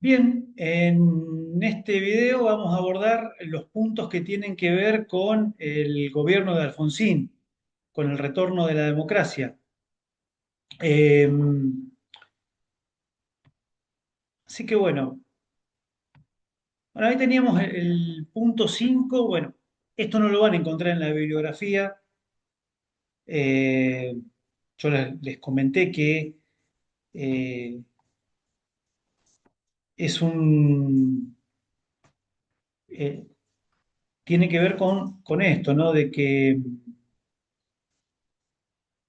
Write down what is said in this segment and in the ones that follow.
Bien, en este video vamos a abordar los puntos que tienen que ver con el gobierno de Alfonsín, con el retorno de la democracia. Eh, Así que bueno, ahí teníamos el punto 5. Bueno, esto no lo van a encontrar en la bibliografía. Eh, yo les comenté que eh, es un... eh, tiene que ver con esto, ¿no? De que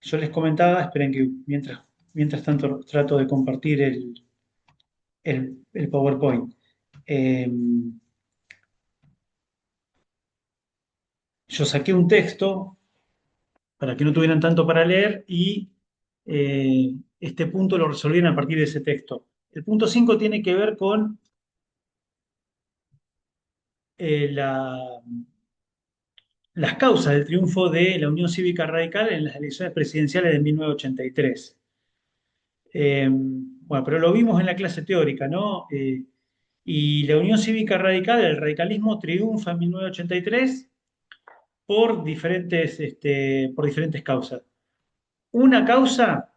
yo les comentaba, esperen que mientras tanto trato de compartir el PowerPoint. Eh, yo saqué un texto para que no tuvieran tanto para leer y este punto lo resolvieron a partir de ese texto. El punto 5 tiene que ver con eh, la- las causas del triunfo de la Unión Cívica Radical en las elecciones presidenciales de 1983. Bueno, pero lo vimos en la clase teórica, ¿no? Y la Unión Cívica Radical, el radicalismo, triunfa en 1983 por diferentes causas. Una causa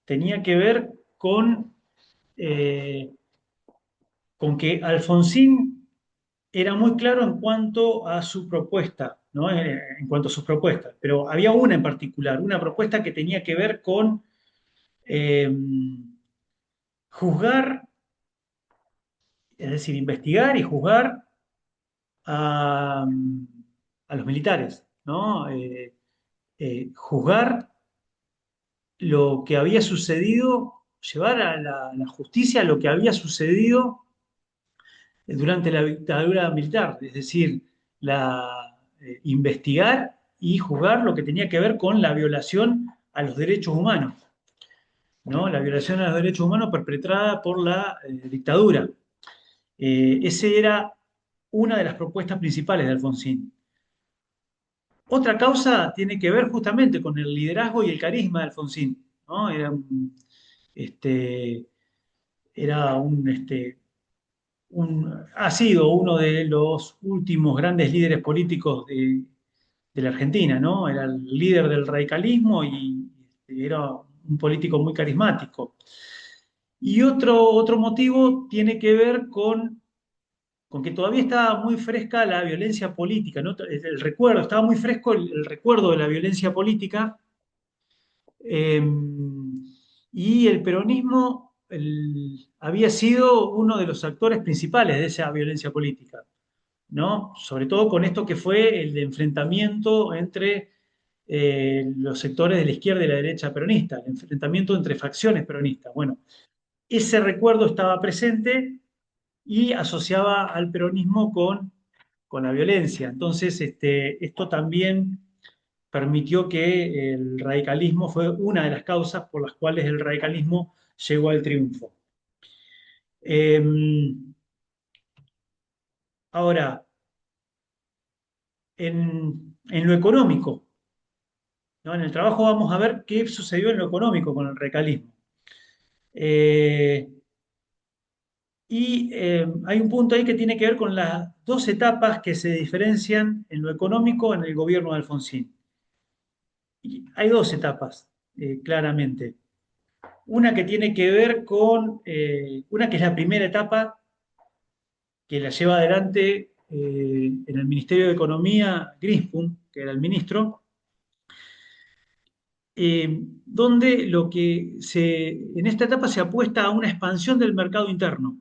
tenía que ver eh, con que Alfonsín era muy claro en cuanto a su propuesta, ¿no? En cuanto a sus propuestas, pero había una en particular, una propuesta que tenía que ver con eh, juzgar, es decir, investigar y juzgar a, a los militares, ¿no? Juzgar lo que había sucedido, llevar a la justicia lo que había sucedido durante la dictadura militar, es decir, investigar y juzgar lo que tenía que ver con la violación a los derechos humanos, ¿no? La violación a los derechos humanos perpetrada por la dictadura. Esa era una de las propuestas principales de Alfonsín. Otra causa tiene que ver justamente con el liderazgo y el carisma de Alfonsín, ¿no? Este, era ha sido uno de los últimos grandes líderes políticos de la Argentina, ¿no? Era el líder del radicalismo y era un político muy carismático. Y otro motivo tiene que ver con que todavía estaba muy fresca la violencia política, ¿no? El recuerdo, estaba muy fresco el recuerdo de la violencia política. eh, y el peronismo había sido uno de los actores principales de esa violencia política, ¿no? Sobre todo con esto que fue el enfrentamiento entre los sectores de la izquierda y la derecha peronista, el enfrentamiento entre facciones peronistas. Bueno, ese recuerdo estaba presente y asociaba al peronismo con la violencia. Entonces, esto también permitió que el radicalismo fue una de las causas por las cuales el radicalismo llegó al triunfo. Eh, Ahora, en lo económico, ¿no? En el trabajo vamos a ver qué sucedió en lo económico con el radicalismo. Eh, Hay un punto ahí que tiene que ver con las dos etapas que se diferencian en lo económico en el gobierno de Alfonsín. Y hay dos etapas, claramente. Una que tiene que ver una que es la primera etapa que la lleva adelante en el Ministerio de Economía Grinspoon, que era el ministro, donde en esta etapa se apuesta a una expansión del mercado interno,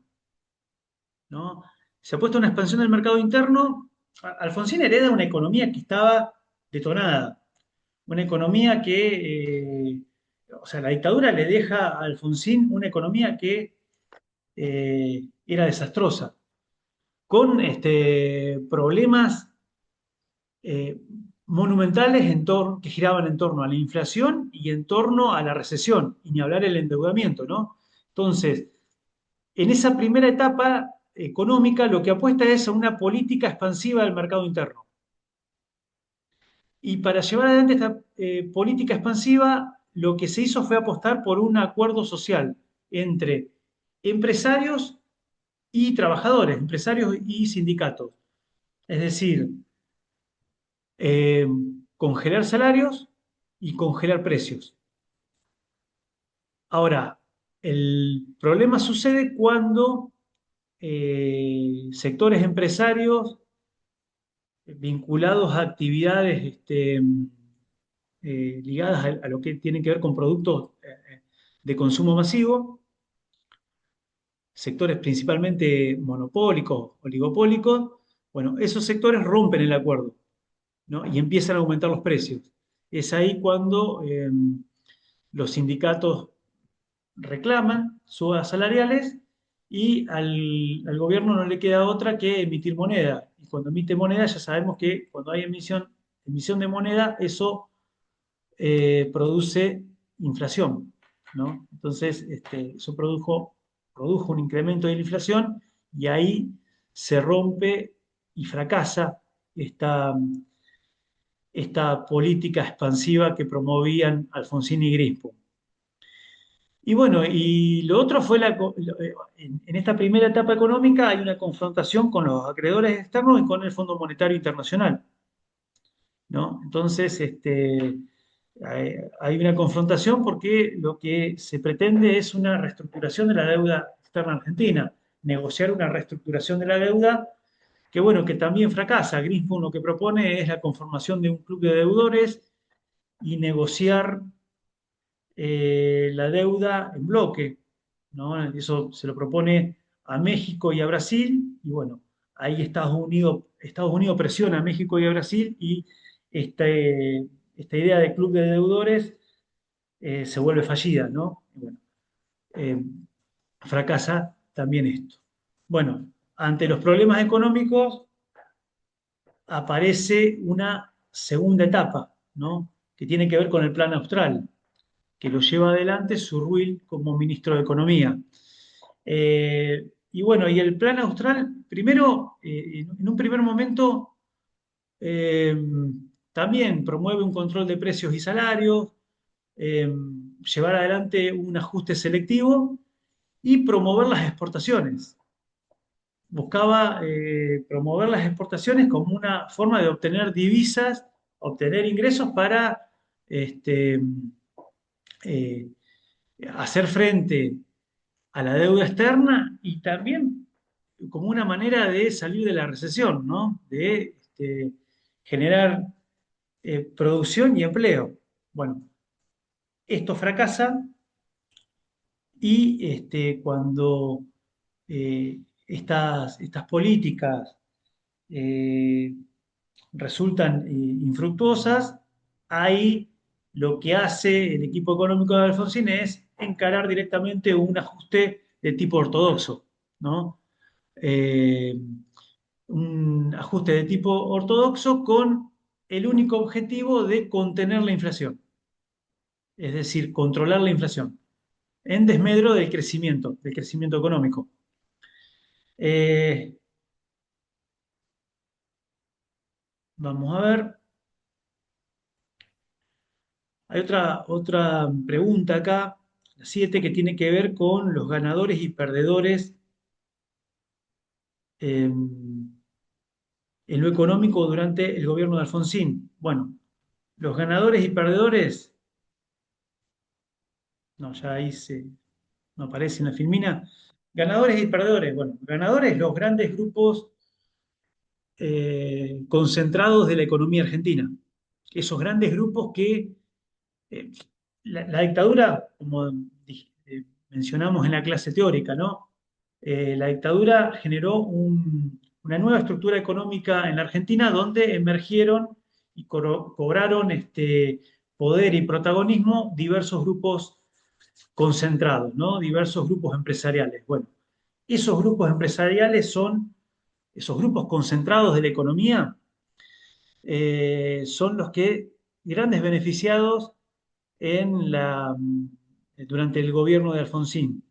¿no? Se apuesta a una expansión del mercado interno. Alfonsín hereda una economía que estaba detonada, una economía o sea, la dictadura le deja a Alfonsín una economía que era desastrosa, con problemas eh, monumentales que giraban en torno a la inflación y en torno a la recesión, y ni hablar el endeudamiento, ¿no? Entonces, en esa primera etapa económica, lo que apuesta es a una política expansiva del mercado interno. Y para llevar adelante esta política expansiva, lo que se hizo fue apostar por un acuerdo social entre empresarios y trabajadores, empresarios y sindicatos. Es decir, eh, congelar salarios y congelar precios. Ahora, el problema sucede cuando sectores empresarios vinculados a actividades ligadas a lo que tiene que ver con productos de consumo masivo, sectores principalmente monopólicos, oligopólicos, bueno, esos sectores rompen el acuerdo, ¿no? Y empiezan a aumentar los precios. Es ahí cuando los sindicatos reclaman subas salariales y al gobierno no le queda otra que emitir moneda. Y cuando emite moneda ya sabemos que cuando hay emisión de moneda, eso produce inflación, ¿no? Entonces, eso produjo un incremento de la inflación y ahí se rompe y fracasa esta, esta política expansiva que promovían Alfonsín y Grispo. Y bueno, y lo otro fue en esta primera etapa económica hay una confrontación con los acreedores externos y con el Fondo Monetario Internacional, ¿no? Entonces, hay una confrontación porque lo que se pretende es una reestructuración de la deuda externa argentina, negociar una reestructuración de la deuda que, bueno, que también fracasa. Greenspan lo que propone es la conformación de un club de deudores y negociar la deuda en bloque, ¿no? Eso se lo propone a México y a Brasil, y bueno, ahí Estados Unidos presiona a México y a Brasil, y esta idea de club de deudores se vuelve fallida, ¿no? Y bueno, eh, fracasa también esto. Bueno, ante los problemas económicos aparece una segunda etapa, ¿no? Que tiene que ver con el Plan Austral, que lo lleva adelante Surruil como ministro de Economía. Y bueno, y el Plan Austral, primero, en un primer momento, eh, también promueve un control de precios y salarios, eh, llevar adelante un ajuste selectivo y promover las exportaciones. Buscaba promover las exportaciones como una forma de obtener divisas, obtener ingresos para este, eh, hacer frente a la deuda externa y también como una manera de salir de la recesión, ¿no? De generar producción y empleo. Bueno, esto fracasa y cuando estas políticas eh, resultan infructuosas, ahí lo que hace el equipo económico de Alfonsín es encarar directamente un ajuste de tipo ortodoxo, ¿no? Eh, un ajuste de tipo ortodoxo con el único objetivo de contener la inflación, es decir, controlar la inflación, en desmedro del crecimiento económico. Eh, Vamos a ver. Hay otra pregunta acá, la 7, que tiene que ver con los ganadores y perdedores en lo económico durante el gobierno de Alfonsín. Bueno, los ganadores y perdedores, no, ya ahí no aparece en la filmina. Ganadores y perdedores, bueno, ganadores los grandes grupos concentrados de la economía argentina. Esos grandes grupos que la dictadura, como mencionamos en la clase teórica, ¿no? La dictadura generó una nueva estructura económica en la Argentina donde emergieron y cobraron poder y protagonismo diversos grupos concentrados, ¿no? Diversos grupos empresariales. Bueno, esos grupos empresariales son, esos grupos concentrados de la economía, son los que grandes beneficiados durante el gobierno de Alfonsín.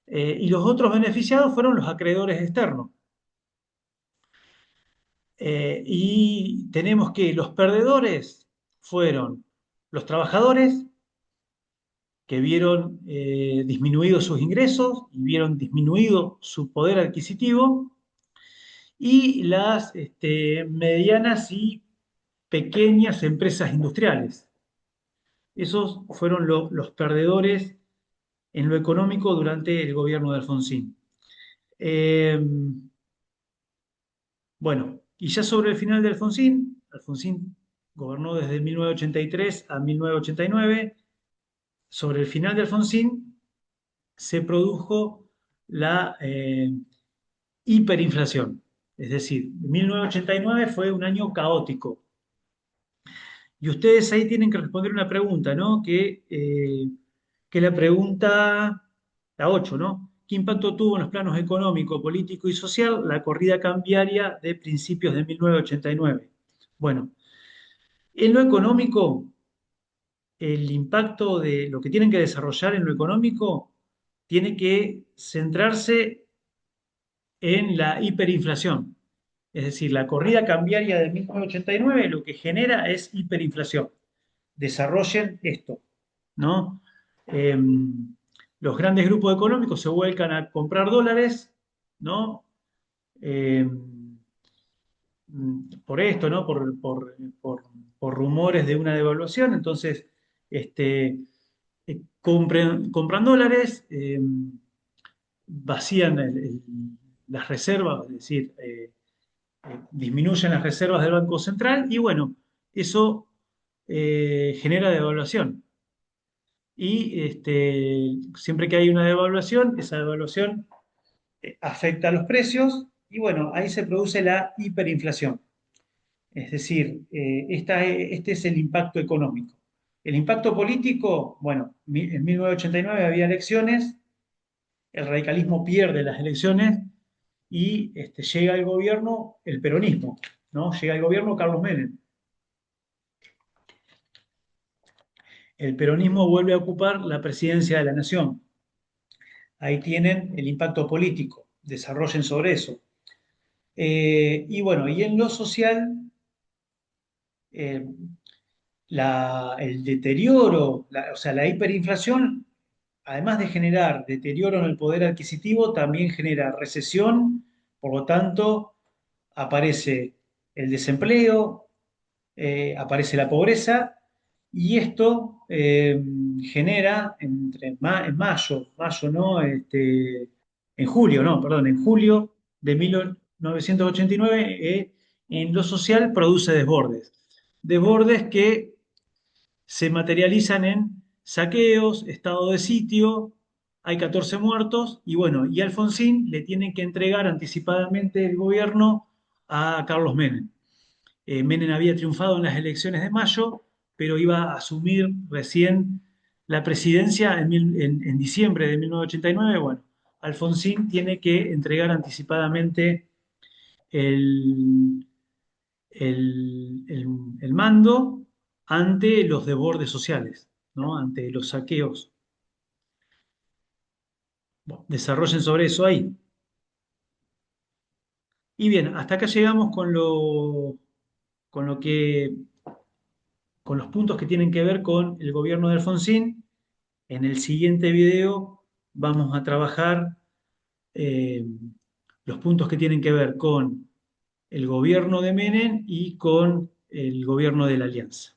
Y los otros beneficiados fueron los acreedores externos. Y tenemos que los perdedores fueron los trabajadores, que vieron disminuidos sus ingresos y vieron disminuido su poder adquisitivo, y las medianas y pequeñas empresas industriales. Esos fueron los perdedores en lo económico durante el gobierno de Alfonsín. Eh, bueno, y ya sobre el final de Alfonsín, Alfonsín gobernó desde 1983 a 1989. Sobre el final de Alfonsín se produjo la hiperinflación. Es decir, 1989 fue un año caótico. Y ustedes ahí tienen que responder una pregunta, ¿no? Que es la pregunta, la 8, ¿no? ¿Qué impacto tuvo en los planos económico, político y social la corrida cambiaria de principios de 1989? Bueno, en lo económico, el impacto de lo que tienen que desarrollar en lo económico tiene que centrarse en la hiperinflación. Es decir, la corrida cambiaria de 1989 lo que genera es hiperinflación. Desarrollen esto, ¿no? Eh, los grandes grupos económicos se vuelcan a comprar dólares, ¿no? Eh, por esto, ¿no? Por rumores de una devaluación, entonces, este, compran dólares, vacían las reservas, es decir, disminuyen las reservas del Banco Central y bueno, eso genera devaluación. Y siempre que hay una devaluación, esa devaluación afecta a los precios y bueno, ahí se produce la hiperinflación. Es decir, este es el impacto económico. El impacto político, bueno, en 1989 había elecciones, el radicalismo pierde las elecciones y llega al gobierno el peronismo, ¿no? Llega al gobierno Carlos Menem. El peronismo vuelve a ocupar la presidencia de la nación. Ahí tienen el impacto político, desarrollen sobre eso. Y bueno, y en lo social, eh, el deterioro, o sea, la hiperinflación, además de generar deterioro en el poder adquisitivo, también genera recesión, por lo tanto, aparece el desempleo, aparece la pobreza, y esto genera en mayo, ¿no? En julio, no, perdón, en julio de 1989, en lo social produce desbordes. Desbordes que se materializan en saqueos, estado de sitio, hay 14 muertos, y bueno, y Alfonsín le tienen que entregar anticipadamente el gobierno a Carlos Menem. Menem había triunfado en las elecciones de mayo, pero iba a asumir recién la presidencia en diciembre de 1989. Bueno, Alfonsín tiene que entregar anticipadamente el, el mando ante los desbordes sociales, ¿no? Ante los saqueos. Bueno, desarrollen sobre eso ahí. Y bien, hasta acá llegamos con lo que, con los puntos que tienen que ver con el gobierno de Alfonsín. En el siguiente video vamos a trabajar eh, los puntos que tienen que ver con el gobierno de Menem y con el gobierno de la Alianza.